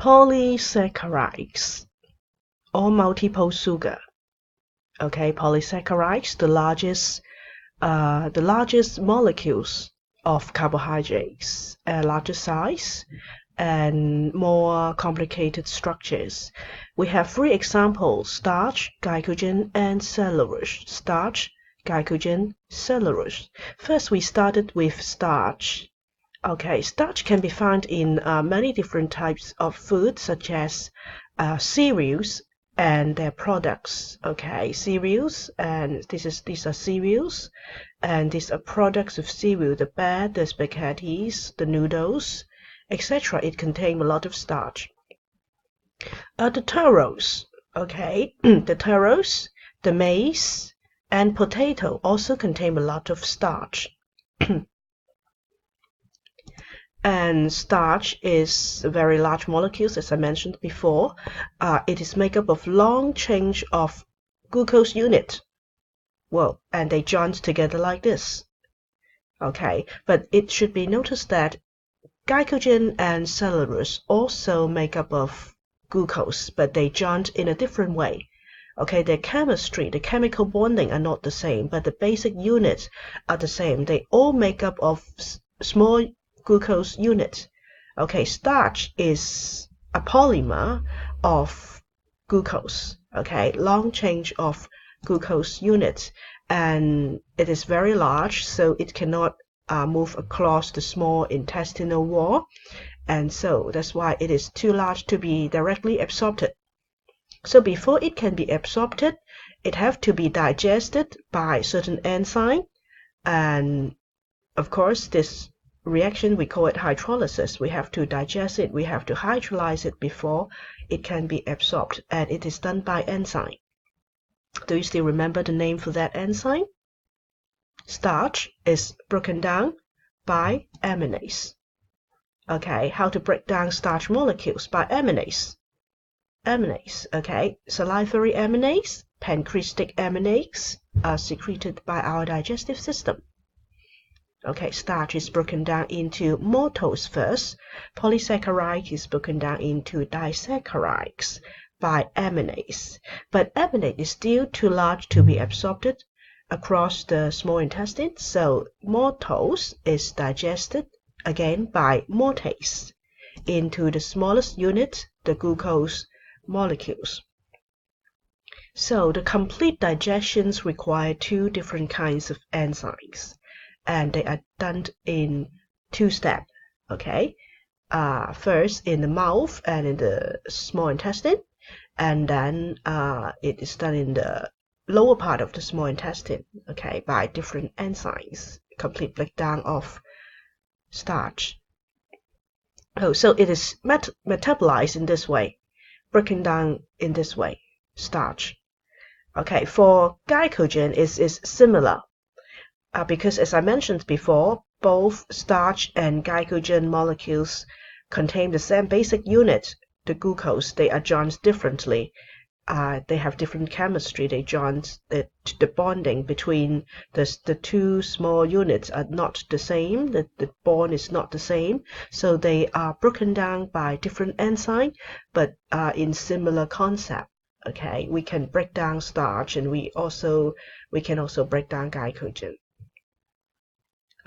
Polysaccharides or multiple sugar. Okay, polysaccharides, the largest molecules of carbohydrates, larger size and more complicated structures. We have three examples: starch, glycogen, and cellulose. Starch, glycogen, cellulose. First, we started with starch. Okay, starch can be found in many different types of food, such as cereals and their products. Okay, cereals, and these are cereals, and these are products of cereal: the bread, the spaghettis, the noodles, etc. It contains a lot of starch. The taros, okay, the taros, the maize, and potato also contain a lot of starch. And starch is very large molecules, as I mentioned before. It is made up of long chains of glucose unit. Well, and they join together like this. Okay, but it should be noticed that glycogen and cellulose also make up of glucose, but they join in a different way. Okay, their chemistry, the chemical bonding are not the same, but the basic units are the same. They all make up of small glucose units. Okay, starch is a polymer of glucose. Okay, long chain of glucose units, and it is very large, so it cannot move across the small intestinal wall, and so that's why it is too large to be directly absorbed. So before it can be absorbed, it have to be digested by certain enzyme, and of course this reaction, we call it hydrolysis. We have to digest it, we have to hydrolyze it before it can be absorbed, and it is done by enzyme. Do you still remember the name for that enzyme? Starch is broken down by amylase. Okay, how to break down starch molecules? By amylase. Amylase, okay, salivary amylase, pancreatic amylase are secreted by our digestive system. Okay, starch is broken down into maltose first. Polysaccharide is broken down into disaccharides by amylase. But amylase is still too large to be absorbed across the small intestine, so maltose is digested again by maltase into the smallest unit, the glucose molecules. So the complete digestions require two different kinds of enzymes, and they are done in two steps. Okay, first in the mouth and in the small intestine, and then it is done in the lower part of the small intestine, okay, by different enzymes. Complete breakdown of starch. Oh, so it is metabolized in this way, breaking down in this way, starch. Okay, for glycogen is similar. Because as I mentioned before, both starch and glycogen molecules contain the same basic unit, the glucose. They are joined differently. They have different chemistry. They join the bonding between the two small units are not the same. The bond is not the same. So they are broken down by different enzymes, but in similar concept. Okay, we can break down starch, and we can also break down glycogen.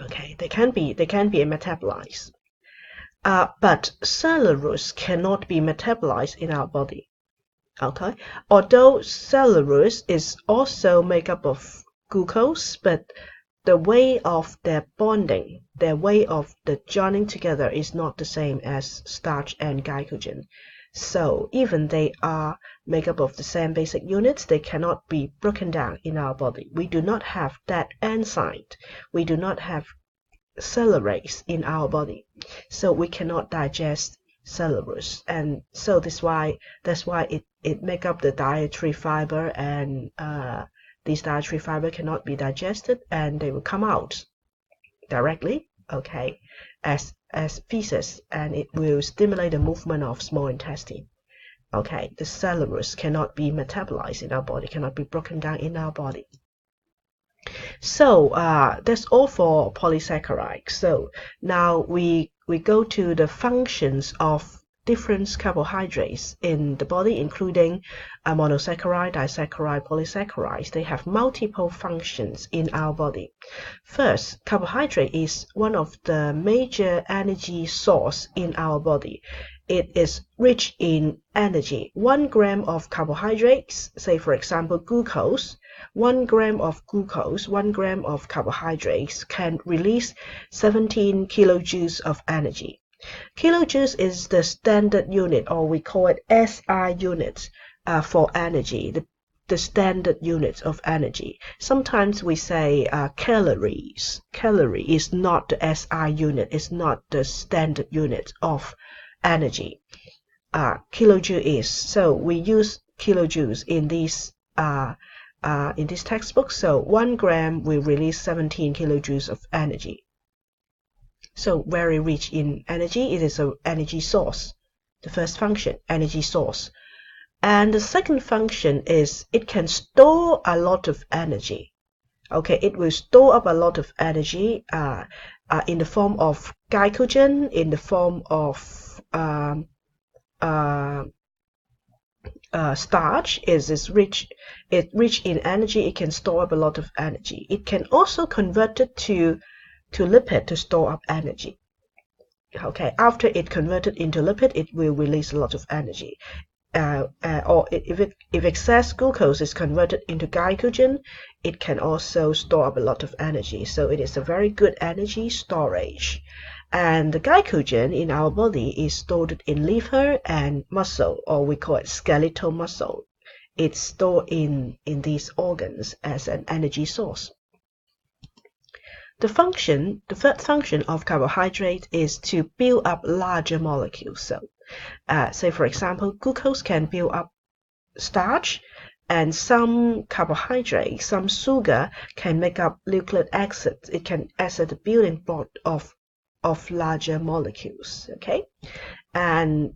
Okay, they can be metabolized. But cellulose cannot be metabolized in our body. Okay, although cellulose is also made up of glucose, but the way of their bonding, their way of the joining together is not the same as starch and glycogen. So even they are made up of the same basic units, they cannot be broken down in our body. We do not have that enzyme. We do not have cellulase in our body, so we cannot digest cellulose, and so that's why it make up the dietary fiber, and these dietary fiber cannot be digested, and they will come out directly, okay, as feces, and it will stimulate the movement of small intestine. Okay, the cellulose cannot be metabolized in our body, cannot be broken down in our body. So that's all for polysaccharides. So now we go to the functions of different carbohydrates in the body, including monosaccharide, disaccharide, polysaccharides. They have multiple functions in our body. First, carbohydrate is one of the major energy source in our body. It is rich in energy. 1 gram of carbohydrates, say for example glucose, 1 gram of glucose, 1 gram of carbohydrates can release 17 kilojoules of energy. Kilojoules is the standard unit, or we call it SI unit for energy, the standard units of energy. Sometimes we say calories. Calorie is not the SI unit, it's not the standard unit of energy. Kilojoule is. So we use kilojoules in this textbook. So 1 gram will release 17 kilojoules of energy. So very rich in energy. It is an energy source. The first function, energy source. And the second function is it can store a lot of energy. Okay, it will store up a lot of energy in the form of glycogen, in the form of starch. It's rich in energy. It can store up a lot of energy. It can also convert it to lipid to store up energy. Okay, after it converted into lipid, it will release a lot of energy. Or if excess glucose is converted into glycogen, it can also store up a lot of energy. So it is a very good energy storage. And the glycogen in our body is stored in liver and muscle, or we call it skeletal muscle. It's stored in these organs as an energy source. The third function of carbohydrate is to build up larger molecules. So, say for example, glucose can build up starch, and some carbohydrates, some sugar can make up nucleic acids. It can act as the building block of larger molecules. Okay, and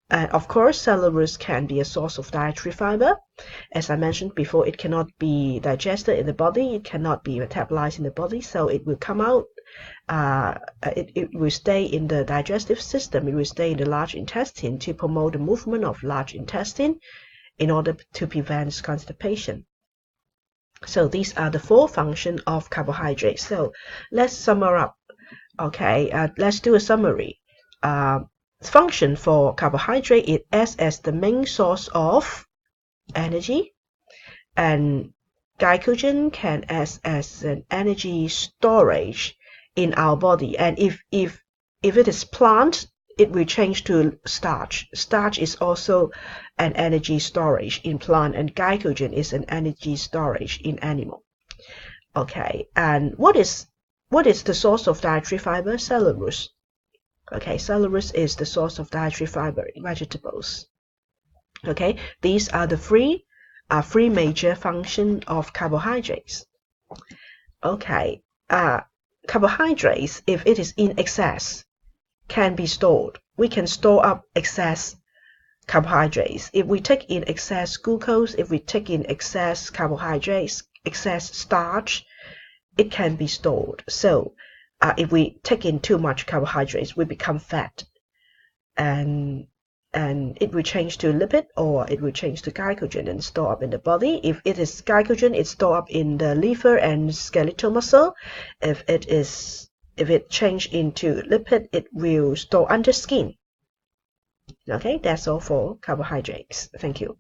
of course, cellulose can be a source of dietary fiber. As I mentioned before, it cannot be digested in the body, it cannot be metabolized in the body, so it will come out, it will stay in the digestive system, it will stay in the large intestine to promote the movement of large intestine in order to prevent constipation. So these are the 4 functions of carbohydrates. So let's sum up. Okay, let's do a summary. Function for carbohydrate, it acts as the main source of energy, and glycogen can act as an energy storage in our body. And if it is plant, it will change to starch. Starch is also an energy storage in plant, and glycogen is an energy storage in animal. Okay, and what is the source of dietary fiber? Cellulose. Okay, cellulose is the source of dietary fiber in vegetables. Okay, these are the three major functions of carbohydrates. Okay, carbohydrates, if it is in excess, can be stored. We can store up excess carbohydrates. If we take in excess glucose, if we take in excess carbohydrates, excess starch, it can be stored. So if we take in too much carbohydrates, we become fat, and it will change to lipid, or it will change to glycogen and store up in the body. If it is glycogen, it's stored up in the liver and skeletal muscle. If it change into lipid, it will store under skin. Okay, that's all for carbohydrates. Thank you.